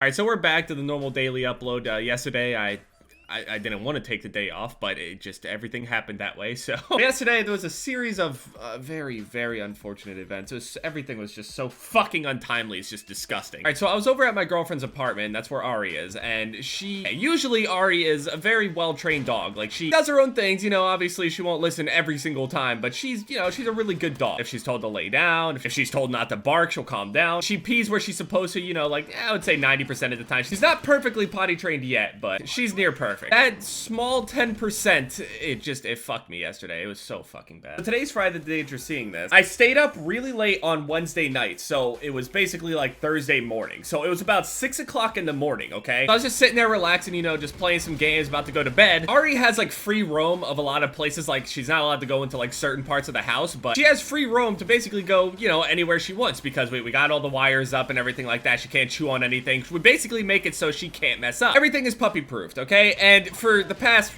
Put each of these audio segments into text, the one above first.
Alright, so we're back to the normal daily upload. Yesterday, I didn't want to take the day off, but it just, everything happened that way, so. Yesterday, there was a series of very, very unfortunate events. Everything was just so fucking untimely, it's just disgusting. Alright, so I was over at my girlfriend's apartment, that's where Ari is, and usually Ari is a very well-trained dog. Like, she does her own things, you know, obviously she won't listen every single time, but she's, you know, she's a really good dog. If she's told to lay down, if she's told not to bark, she'll calm down. She pees where she's supposed to, you know, like, I would say 90% of the time. She's not perfectly potty trained yet, but she's near perfect. That small 10%, it fucked me yesterday. It was so fucking bad. So today's Friday, the day that you're seeing this. I stayed up really late on Wednesday night, so it was basically like Thursday morning. So it was about 6 o'clock in the morning, okay? So I was just sitting there relaxing, you know, just playing some games, about to go to bed. Ari has like free roam of a lot of places. Like, she's not allowed to go into like certain parts of the house, but she has free roam to basically go, you know, anywhere she wants, because we got all the wires up and everything like that. She can't chew on anything. We basically make it so she can't mess up. Everything is puppy proofed, okay? And for the past,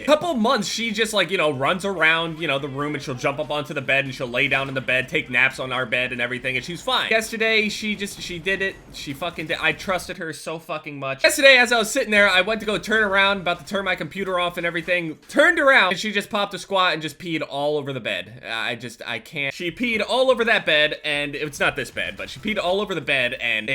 couple months, she just, like, you know, runs around, you know, the room, and she'll jump up onto the bed, and she'll lay down in the bed, take naps on our bed and everything, and she's fine. Yesterday, she did it. She fucking did. I trusted her so fucking much. Yesterday, as I was sitting there, I went to go turn around, about to turn my computer off and everything, turned around, and she just popped a squat and just peed all over the bed. I can't. She peed all over that bed, and it's not this bed, but she peed all over the bed, and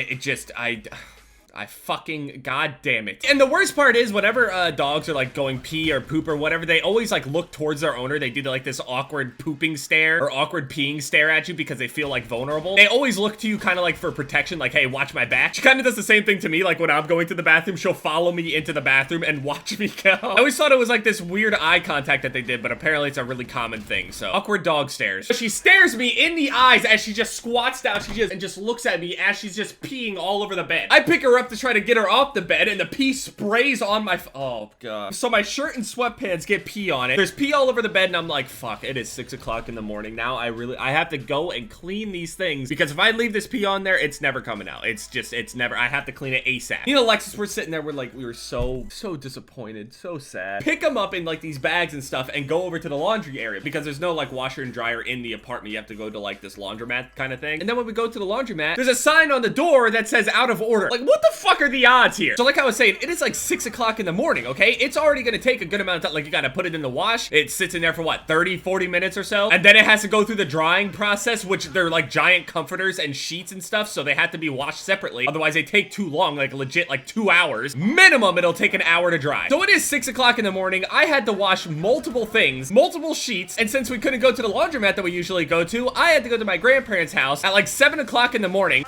I fucking, god damn it. And the worst part is, whenever dogs are like going pee or poop or whatever, they always like look towards their owner. They do like this awkward pooping stare or awkward peeing stare at you because they feel like vulnerable. They always look to you kind of like for protection, like, hey, watch my back. She kind of does the same thing to me. Like, when I'm going to the bathroom, she'll follow me into the bathroom and watch me go. I always thought it was like this weird eye contact that they did, but apparently it's a really common thing. So, awkward dog stares. She stares me in the eyes as she just squats down. And just looks at me as she's just peeing all over the bed. I pick her up to try to get her off the bed, and the pee sprays on my oh god. So my shirt and sweatpants get pee on it. There's pee all over the bed, and I'm like, fuck, it is 6 o'clock in the morning now. I have to go and clean these things, because if I leave this pee on there, it's never coming out. It's never, I have to clean it ASAP. You know, Alexis, we're sitting there, we were so disappointed, so sad. Pick them up in like these bags and stuff and go over to the laundry area, because there's no like washer and dryer in the apartment. You have to go to like this laundromat kind of thing. And then when we go to the laundromat, there's a sign on the door that says out of order. Like, what the fuck are the odds here? So like I was saying, it is like 6 o'clock in the morning, okay? It's already gonna take a good amount of time. Like, you gotta put it in the wash. It sits in there for what, 30-40 minutes or so? And then it has to go through the drying process, which they're like giant comforters and sheets and stuff, so they have to be washed separately. Otherwise they take too long, like legit like 2 hours. Minimum, it'll take an hour to dry. So it is 6 o'clock in the morning. I had to wash multiple things, multiple sheets, and since we couldn't go to the laundromat that we usually go to, I had to go to my grandparents' house at like 7 o'clock in the morning.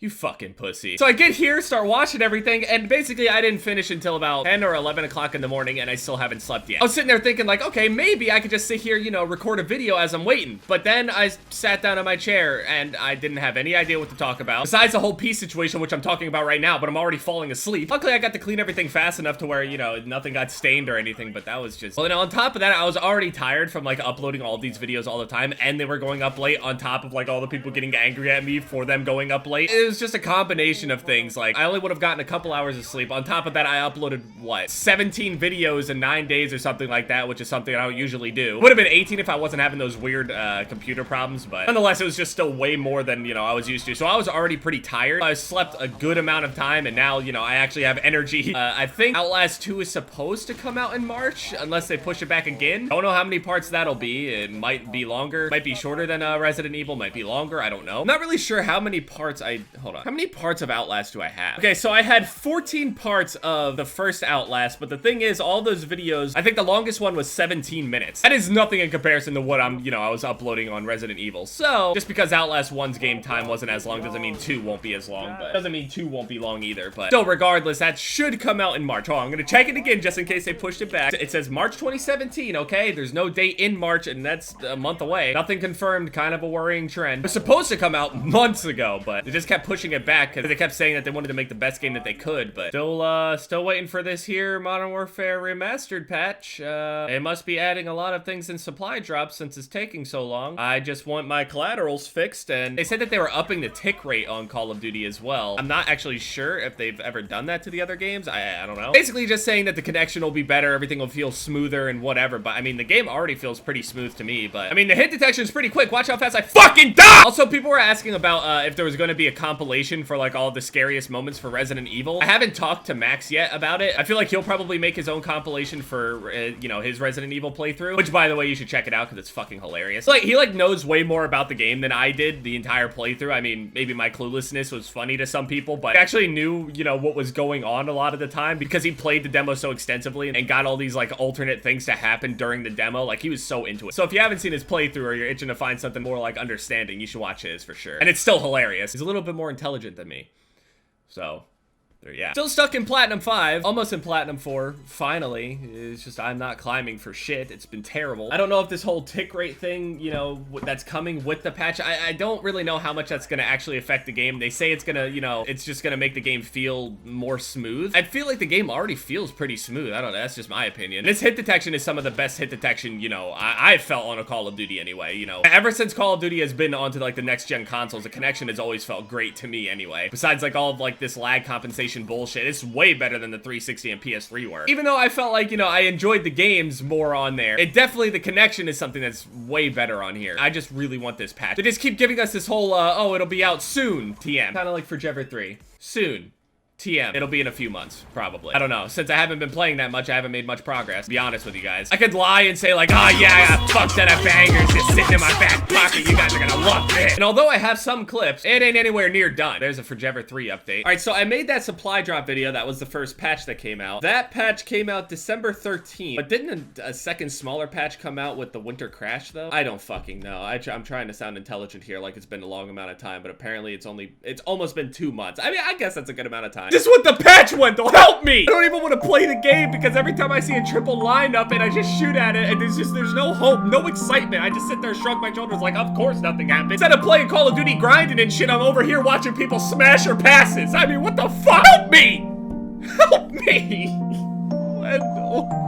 You fucking pussy. So I get here, start washing everything, and basically I didn't finish until about 10 or 11 o'clock in the morning, and I still haven't slept yet. I was sitting there thinking like, okay, maybe I could just sit here, you know, record a video as I'm waiting. But then I sat down in my chair, and I didn't have any idea what to talk about. Besides the whole pee situation, which I'm talking about right now, but I'm already falling asleep. Luckily, I got to clean everything fast enough to where, you know, nothing got stained or anything, but that was just... Well, and on top of that, I was already tired from, like, uploading all these videos all the time, and they were going up late on top of, like, all the people getting angry at me for them going up late. It was just a combination of things. Like, I only would have gotten a couple hours of sleep. On top of that, I uploaded, what, 17 videos in 9 days or something like that, which is something I don't usually do. Would have been 18 if I wasn't having those weird computer problems, but nonetheless, it was just still way more than, you know, I was used to. So I was already pretty tired. I slept a good amount of time, and now, you know, I actually have energy. I think Outlast 2 is supposed to come out in March, unless they push it back again. Don't know how many parts that'll be. It might be longer, might be shorter than Resident Evil, might be longer, I don't know. I'm not really sure how many parts hold on. How many parts of Outlast do I have? Okay, so I had 14 parts of the first Outlast, but the thing is, all those videos, I think the longest one was 17 minutes. That is nothing in comparison to what I was uploading on Resident Evil. So, just because Outlast 1's game time wasn't as long doesn't mean 2 won't be as long, but doesn't mean 2 won't be long either, but still, regardless, that should come out in March. Hold on, I'm gonna check it again just in case they pushed it back. It says March 2017, okay? There's no date in March, and that's a month away. Nothing confirmed, kind of a worrying trend. It was supposed to come out months ago, but they just kept kept pushing it back because they kept saying that they wanted to make the best game that they could, but still waiting for this here Modern Warfare Remastered patch. It must be adding a lot of things in supply drops since it's taking so long. I just want my collaterals fixed, and they said that they were upping the tick rate on Call of Duty as well. I'm not actually sure if they've ever done that to the other games. I don't know. Basically just saying that the connection will be better, everything will feel smoother and whatever, but I mean, the game already feels pretty smooth to me, but I mean, the hit detection is pretty quick. Watch how fast I fucking die! Also, people were asking about if there was going to be a compilation for like all the scariest moments for Resident Evil. I haven't talked to Max yet about it. I feel like he'll probably make his own compilation for, you know, his Resident Evil playthrough, which by the way, you should check it out because it's fucking hilarious. Like, he like knows way more about the game than I did the entire playthrough. I mean, maybe my cluelessness was funny to some people, but I actually knew, you know, what was going on a lot of the time because he played the demo so extensively and got all these like alternate things to happen during the demo. Like, he was so into it. So if you haven't seen his playthrough or you're itching to find something more like understanding, you should watch his for sure. And it's still hilarious. He's a little bit more intelligent than me. So, yeah. Still stuck in Platinum 5, almost in Platinum 4, finally. It's just, I'm not climbing for shit. It's been terrible. I don't know if this whole tick rate thing, you know, that's coming with the patch, I don't really know how much that's gonna actually affect the game. They say it's gonna, you know, it's just gonna make the game feel more smooth. I feel like the game already feels pretty smooth. I don't know, that's just my opinion. This hit detection is some of the best hit detection, you know, I've felt on a Call of Duty anyway, you know. Ever since Call of Duty has been onto like the next gen consoles, the connection has always felt great to me anyway. Besides like all of like this lag compensation bullshit, it's way better than the 360 and PS3 were. Even though I felt like, you know, I enjoyed the games more on there, the connection is something that's way better on here. I just really want this patch. They just keep giving us this whole, oh, it'll be out soon, TM. Kind of like for Forever 3. Soon. TM. It'll be in a few months, probably. I don't know. Since I haven't been playing that much, I haven't made much progress, to be honest with you guys. I could lie and say like, oh yeah, I got fuck ton of bangers just sitting in my back pocket. You guys are gonna love it. And although I have some clips, it ain't anywhere near done. There's a Forever 3 update. All right, so I made that supply drop video. That was the first patch that came out. That patch came out December 13th. But didn't a second smaller patch come out with the winter crash though? I don't fucking know. I'm trying to sound intelligent here like it's been a long amount of time, but apparently it's almost been 2 months. I mean, I guess that's a good amount of time. Just with the patch Wendell, help me! I don't even want to play the game because every time I see a triple lineup and I just shoot at it and there's no hope, no excitement. I just sit there, shrug my shoulders like, of course nothing happened. Instead of playing Call of Duty grinding and shit, I'm over here watching people smash or passes. I mean, what the fuck? Help me! Help me! Wendell.